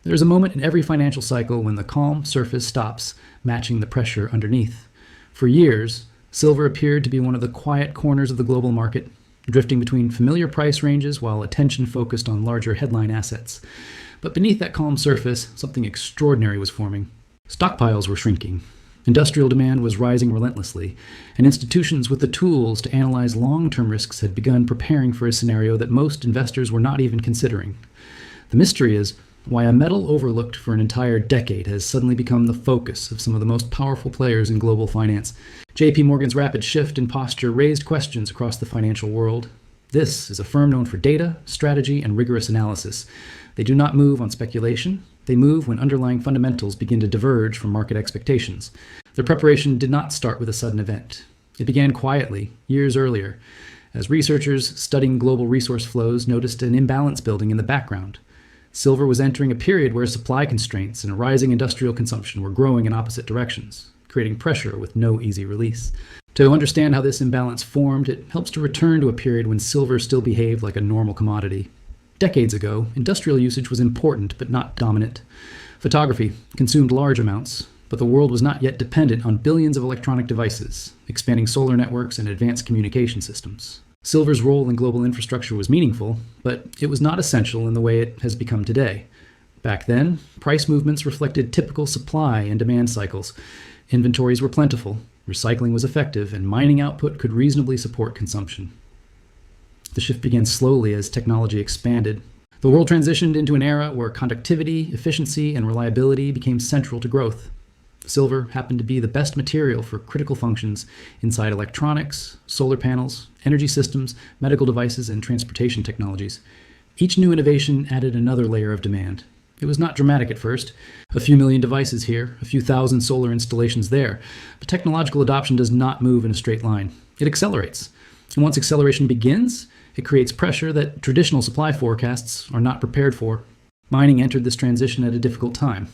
There's a moment in every financial cycle when the calm surface stops matching the pressure underneath. For years, silver appeared to be one of the quiet corners of the global market, drifting between familiar price ranges while attention focused on larger headline assets. But beneath that calm surface, something extraordinary was forming. Stockpiles were shrinking. Industrial demand was rising relentlessly, and institutions with the tools to analyze long-term risks had begun preparing for a scenario that most investors were not even considering. The mystery is why a metal overlooked for an entire decade has suddenly become the focus of some of the most powerful players in global finance. JPMorgan's rapid shift in posture raised questions across the financial world. This is a firm known for data, strategy, and rigorous analysis. They do not move on speculation. They move when underlying fundamentals begin to diverge from market expectations. Their preparation did not start with a sudden event. It began quietly, years earlier, as researchers studying global resource flows noticed an imbalance building in the background. Silver was entering a period where supply constraints and rising industrial consumption were growing in opposite directions, creating pressure with no easy release. To understand how this imbalance formed, it helps to return to a period when silver still behaved like a normal commodity. Decades ago, industrial usage was important but not dominant. Photography consumed large amounts, but the world was not yet dependent on billions of electronic devices, expanding solar networks and advanced communication systems. Silver's role in global infrastructure was meaningful, but it was not essential in the way it has become today. Back then, price movements reflected typical supply and demand cycles. Inventories were plentiful, recycling was effective, and mining output could reasonably support consumption. The shift began slowly as technology expanded. The world transitioned into an era where conductivity, efficiency, and reliability became central to growth. Silver happened to be the best material for critical functions inside electronics, solar panels, energy systems, medical devices, and transportation technologies. Each new innovation added another layer of demand. It was not dramatic at first. A few million devices here, a few thousand solar installations there. But technological adoption does not move in a straight line. It accelerates. And once acceleration begins, it creates pressure that traditional supply forecasts are not prepared for. Mining entered this transition at a difficult time.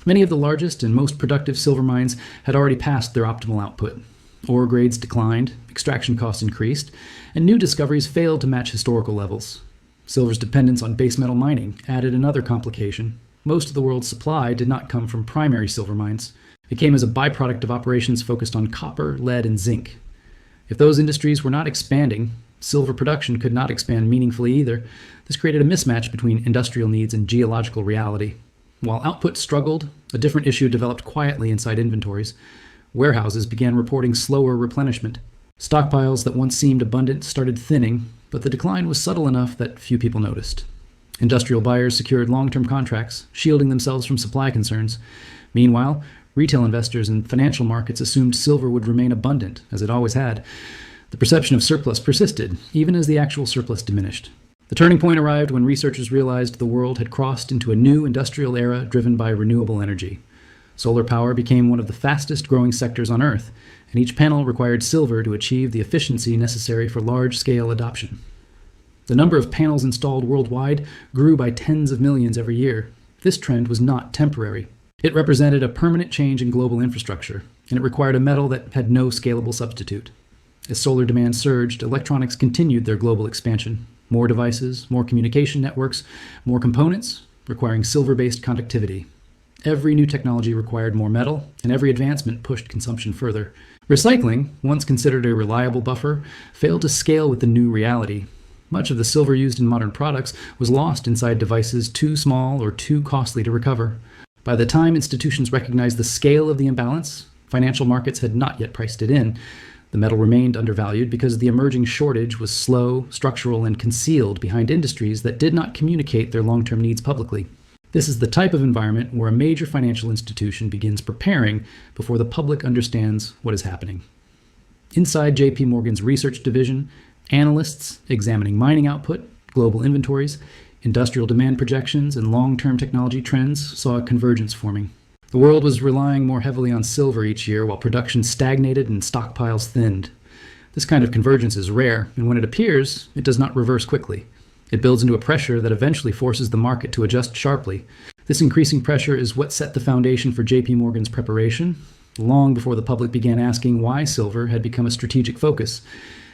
Many of the largest and most productive silver mines had already passed their optimal output. Ore grades declined, extraction costs increased, and new discoveries failed to match historical levels. Silver's dependence on base metal mining added another complication. Most of the world's supply did not come from primary silver mines. It came as a byproduct of operations focused on copper, lead, and zinc. If those industries were not expanding, silver production could not expand meaningfully either. This created a mismatch between industrial needs and geological reality. While output struggled, a different issue developed quietly inside inventories. Warehouses began reporting slower replenishment. Stockpiles that once seemed abundant started thinning, but the decline was subtle enough that few people noticed. Industrial buyers secured long-term contracts, shielding themselves from supply concerns. Meanwhile, retail investors and financial markets assumed silver would remain abundant, as it always had. The perception of surplus persisted, even as the actual surplus diminished. The turning point arrived when researchers realized the world had crossed into a new industrial era driven by renewable energy. Solar power became one of the fastest growing sectors on Earth, and each panel required silver to achieve the efficiency necessary for large-scale adoption. The number of panels installed worldwide grew by tens of millions every year. This trend was not temporary. It represented a permanent change in global infrastructure, and it required a metal that had no scalable substitute. As solar demand surged, electronics continued their global expansion. More devices, more communication networks, more components, requiring silver-based conductivity. Every new technology required more metal, and every advancement pushed consumption further. Recycling, once considered a reliable buffer, failed to scale with the new reality. Much of the silver used in modern products was lost inside devices too small or too costly to recover. By the time institutions recognized the scale of the imbalance, financial markets had not yet priced it in. The metal remained undervalued because the emerging shortage was slow, structural, and concealed behind industries that did not communicate their long-term needs publicly. This is the type of environment where a major financial institution begins preparing before the public understands what is happening. Inside JPMorgan's research division, analysts examining mining output, global inventories, industrial demand projections, and long-term technology trends saw a convergence forming. The world was relying more heavily on silver each year while production stagnated and stockpiles thinned. This kind of convergence is rare, and when it appears, it does not reverse quickly. It builds into a pressure that eventually forces the market to adjust sharply. This increasing pressure is what set the foundation for JPMorgan's preparation, long before the public began asking why silver had become a strategic focus.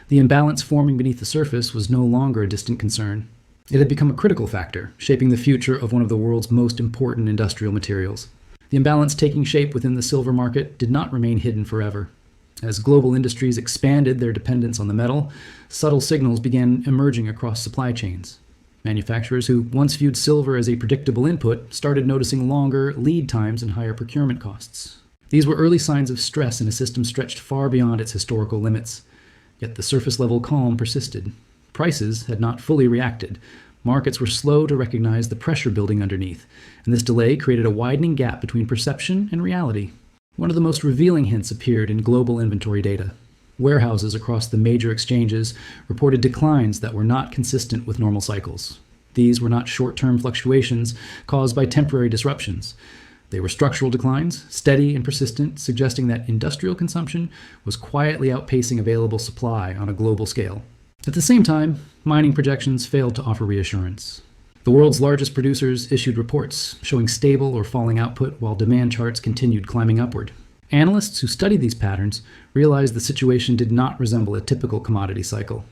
The imbalance forming beneath the surface was no longer a distant concern. It had become a critical factor, shaping the future of one of the world's most important industrial materials. The imbalance taking shape within the silver market did not remain hidden forever. As global industries expanded their dependence on the metal, subtle signals began emerging across supply chains. Manufacturers who once viewed silver as a predictable input started noticing longer lead times and higher procurement costs. These were early signs of stress in a system stretched far beyond its historical limits. Yet the surface-level calm persisted. Prices had not fully reacted. Markets were slow to recognize the pressure building underneath, and this delay created a widening gap between perception and reality. One of the most revealing hints appeared in global inventory data. Warehouses across the major exchanges reported declines that were not consistent with normal cycles. These were not short-term fluctuations caused by temporary disruptions. They were structural declines, steady and persistent, suggesting that industrial consumption was quietly outpacing available supply on a global scale. At the same time, mining projections failed to offer reassurance. The world's largest producers issued reports showing stable or falling output while demand charts continued climbing upward. Analysts who studied these patterns realized the situation did not resemble a typical commodity cycle.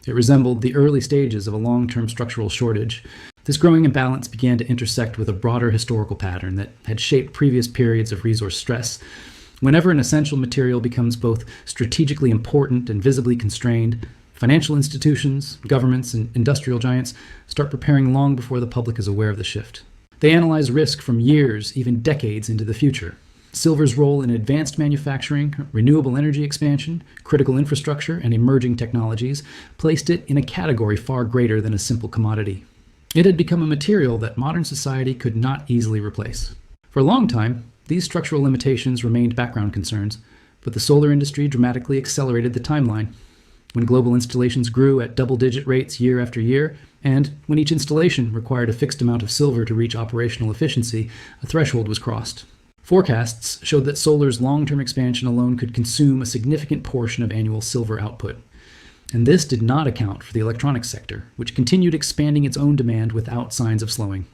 It resembled the early stages of a long-term structural shortage. This growing imbalance began to intersect with a broader historical pattern that had shaped previous periods of resource stress. Whenever an essential material becomes both strategically important and visibly constrained, financial institutions, governments, and industrial giants start preparing long before the public is aware of the shift. They analyze risk from years, even decades into the future. Silver's role in advanced manufacturing, renewable energy expansion, critical infrastructure, and emerging technologies placed it in a category far greater than a simple commodity. It had become a material that modern society could not easily replace. For a long time, these structural limitations remained background concerns, but the solar industry dramatically accelerated the timeline. When global installations grew at double-digit rates year after year, and when each installation required a fixed amount of silver to reach operational efficiency, a threshold was crossed. Forecasts showed that solar's long-term expansion alone could consume a significant portion of annual silver output. And this did not account for the electronics sector, which continued expanding its own demand without signs of slowing.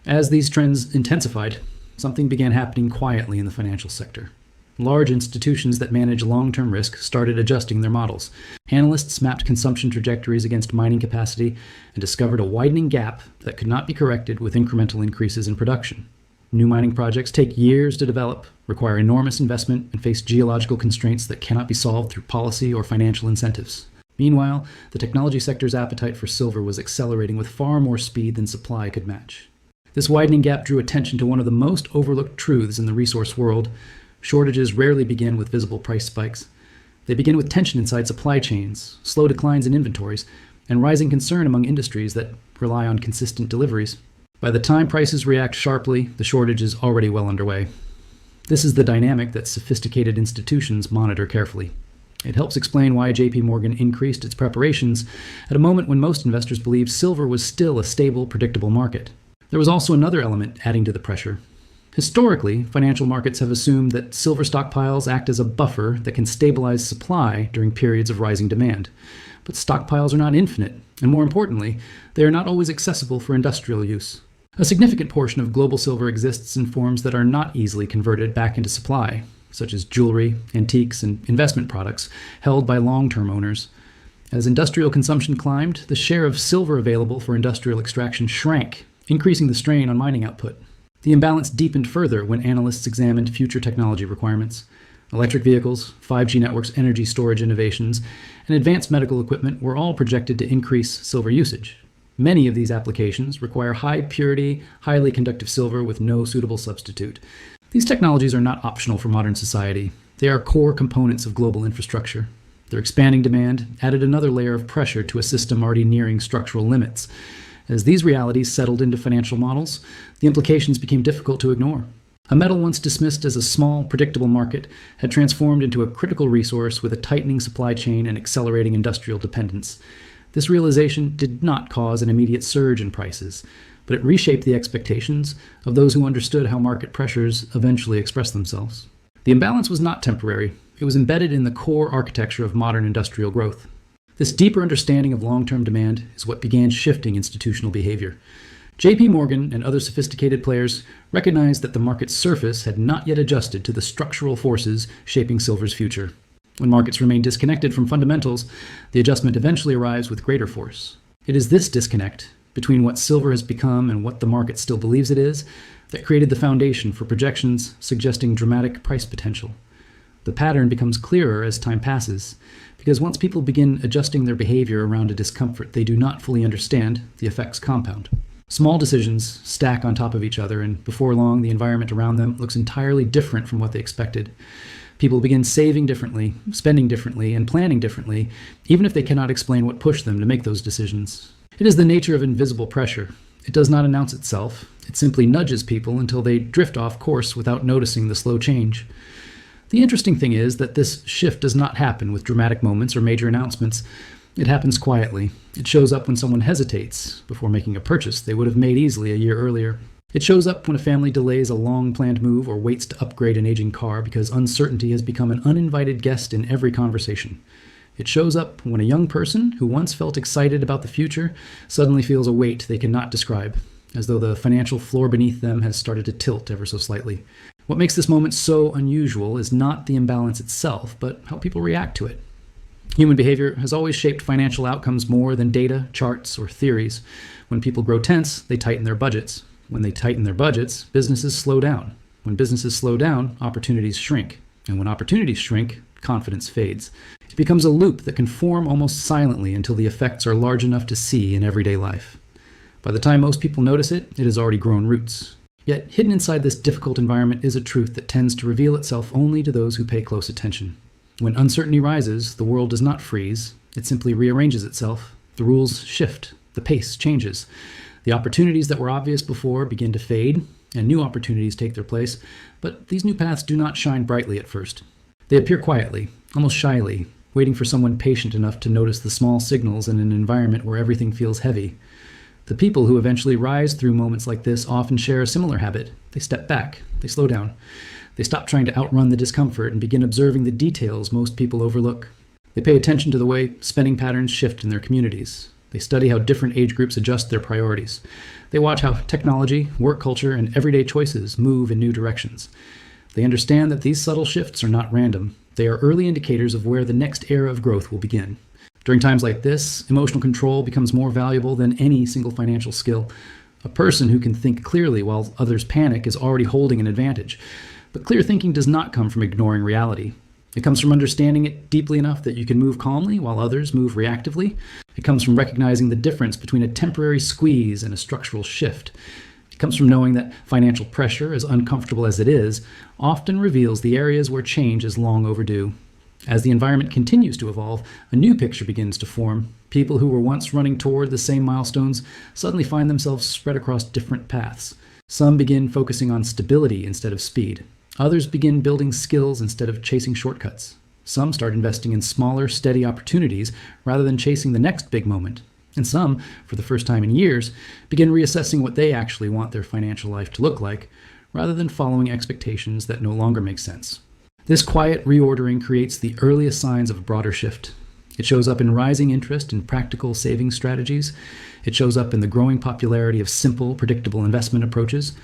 As these trends intensified, something began happening quietly in the financial sector. Large institutions that manage long-term risk started adjusting their models. Analysts mapped consumption trajectories against mining capacity and discovered a widening gap that could not be corrected with incremental increases in production. New mining projects take years to develop, require enormous investment, and face geological constraints that cannot be solved through policy or financial incentives. Meanwhile, the technology sector's appetite for silver was accelerating with far more speed than supply could match. This widening gap drew attention to one of the most overlooked truths in the resource world. Shortages rarely begin with visible price spikes. They begin with tension inside supply chains, slow declines in inventories, and rising concern among industries that rely on consistent deliveries. By the time prices react sharply, the shortage is already well underway. This is the dynamic that sophisticated institutions monitor carefully. It helps explain why JPMorgan increased its preparations at a moment when most investors believed silver was still a stable, predictable market. There was also another element adding to the pressure. Historically, financial markets have assumed that silver stockpiles act as a buffer that can stabilize supply during periods of rising demand. But stockpiles are not infinite, and more importantly, they are not always accessible for industrial use. A significant portion of global silver exists in forms that are not easily converted back into supply, such as jewelry, antiques, and investment products held by long-term owners. As industrial consumption climbed, the share of silver available for industrial extraction shrank, increasing the strain on mining output. The imbalance deepened further when analysts examined future technology requirements. Electric vehicles, 5G networks, energy storage innovations, and advanced medical equipment were all projected to increase silver usage. Many of these applications require high-purity, highly conductive silver with no suitable substitute. These technologies are not optional for modern society. They are core components of global infrastructure. Their expanding demand added another layer of pressure to a system already nearing structural limits. As these realities settled into financial models, the implications became difficult to ignore. A metal once dismissed as a small, predictable market had transformed into a critical resource with a tightening supply chain and accelerating industrial dependence. This realization did not cause an immediate surge in prices, but it reshaped the expectations of those who understood how market pressures eventually express themselves. The imbalance was not temporary. It was embedded in the core architecture of modern industrial growth. This deeper understanding of long-term demand is what began shifting institutional behavior. JPMorgan and other sophisticated players recognized that the market's surface had not yet adjusted to the structural forces shaping silver's future. When markets remain disconnected from fundamentals, the adjustment eventually arrives with greater force. It is this disconnect between what silver has become and what the market still believes it is that created the foundation for projections suggesting dramatic price potential. The pattern becomes clearer as time passes, because once people begin adjusting their behavior around a discomfort they do not fully understand, the effects compound. Small decisions stack on top of each other, and before long the environment around them looks entirely different from what they expected. People begin saving differently, spending differently, and planning differently, even if they cannot explain what pushed them to make those decisions. It is the nature of invisible pressure. It does not announce itself. It simply nudges people until they drift off course without noticing the slow change. The interesting thing is that this shift does not happen with dramatic moments or major announcements. It happens quietly. It shows up when someone hesitates before making a purchase they would have made easily a year earlier. It shows up when a family delays a long-planned move or waits to upgrade an aging car because uncertainty has become an uninvited guest in every conversation. It shows up when a young person who once felt excited about the future suddenly feels a weight they cannot describe, as though the financial floor beneath them has started to tilt ever so slightly. What makes this moment so unusual is not the imbalance itself, but how people react to it. Human behavior has always shaped financial outcomes more than data, charts, or theories. When people grow tense, they tighten their budgets. When they tighten their budgets, businesses slow down. When businesses slow down, opportunities shrink. And when opportunities shrink, confidence fades. It becomes a loop that can form almost silently until the effects are large enough to see in everyday life. By the time most people notice it, it has already grown roots. Yet, hidden inside this difficult environment is a truth that tends to reveal itself only to those who pay close attention. When uncertainty rises, the world does not freeze. It simply rearranges itself. The rules shift. The pace changes. The opportunities that were obvious before begin to fade, and new opportunities take their place, but these new paths do not shine brightly at first. They appear quietly, almost shyly, waiting for someone patient enough to notice the small signals in an environment where everything feels heavy. The people who eventually rise through moments like this often share a similar habit. They step back, they slow down. They stop trying to outrun the discomfort and begin observing the details most people overlook. They pay attention to the way spending patterns shift in their communities. They study how different age groups adjust their priorities. They watch how technology, work culture, and everyday choices move in new directions. They understand that these subtle shifts are not random. They are early indicators of where the next era of growth will begin. During times like this, emotional control becomes more valuable than any single financial skill. A person who can think clearly while others panic is already holding an advantage. But clear thinking does not come from ignoring reality. It comes from understanding it deeply enough that you can move calmly while others move reactively. It comes from recognizing the difference between a temporary squeeze and a structural shift. It comes from knowing that financial pressure, as uncomfortable as it is, often reveals the areas where change is long overdue. As the environment continues to evolve, a new picture begins to form. People who were once running toward the same milestones suddenly find themselves spread across different paths. Some begin focusing on stability instead of speed. Others begin building skills instead of chasing shortcuts. Some start investing in smaller, steady opportunities rather than chasing the next big moment. And some, for the first time in years, begin reassessing what they actually want their financial life to look like, rather than following expectations that no longer make sense. This quiet reordering creates the earliest signs of a broader shift. It shows up in rising interest in practical saving strategies. It shows up in the growing popularity of simple, predictable investment approaches.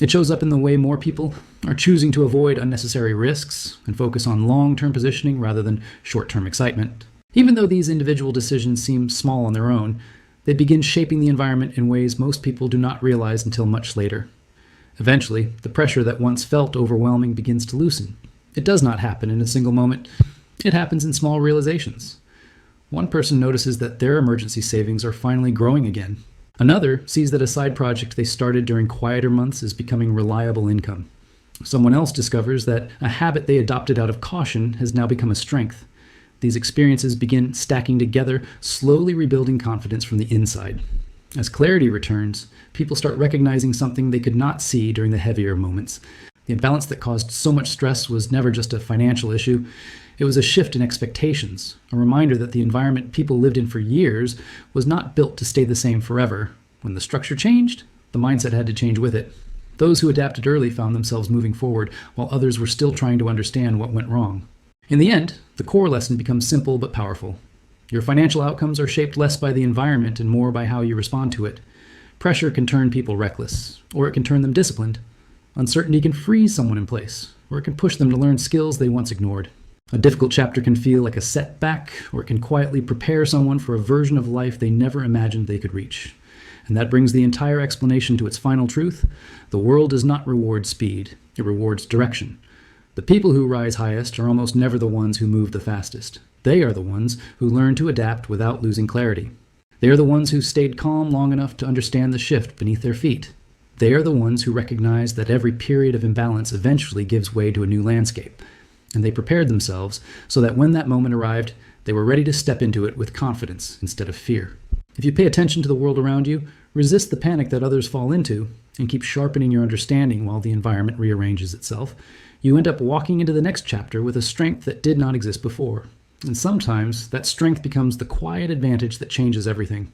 It shows up in the way more people are choosing to avoid unnecessary risks and focus on long-term positioning rather than short-term excitement. Even though these individual decisions seem small on their own, they begin shaping the environment in ways most people do not realize until much later. Eventually, the pressure that once felt overwhelming begins to loosen. It does not happen in a single moment. It happens in small realizations. One person notices that their emergency savings are finally growing again. Another sees that a side project they started during quieter months is becoming reliable income. Someone else discovers that a habit they adopted out of caution has now become a strength. These experiences begin stacking together, slowly rebuilding confidence from the inside. As clarity returns, people start recognizing something they could not see during the heavier moments. The imbalance that caused so much stress was never just a financial issue. It was a shift in expectations, a reminder that the environment people lived in for years was not built to stay the same forever. When the structure changed, the mindset had to change with it. Those who adapted early found themselves moving forward, while others were still trying to understand what went wrong. In the end, the core lesson becomes simple but powerful. Your financial outcomes are shaped less by the environment and more by how you respond to it. Pressure can turn people reckless, or it can turn them disciplined. Uncertainty can freeze someone in place, or it can push them to learn skills they once ignored. A difficult chapter can feel like a setback, or it can quietly prepare someone for a version of life they never imagined they could reach. And that brings the entire explanation to its final truth. The world does not reward speed, it rewards direction. The people who rise highest are almost never the ones who move the fastest. They are the ones who learn to adapt without losing clarity. They are the ones who stayed calm long enough to understand the shift beneath their feet. They are the ones who recognize that every period of imbalance eventually gives way to a new landscape. And they prepared themselves so that when that moment arrived, they were ready to step into it with confidence instead of fear. If you pay attention to the world around you, resist the panic that others fall into, and keep sharpening your understanding while the environment rearranges itself, you end up walking into the next chapter with a strength that did not exist before. And sometimes that strength becomes the quiet advantage that changes everything.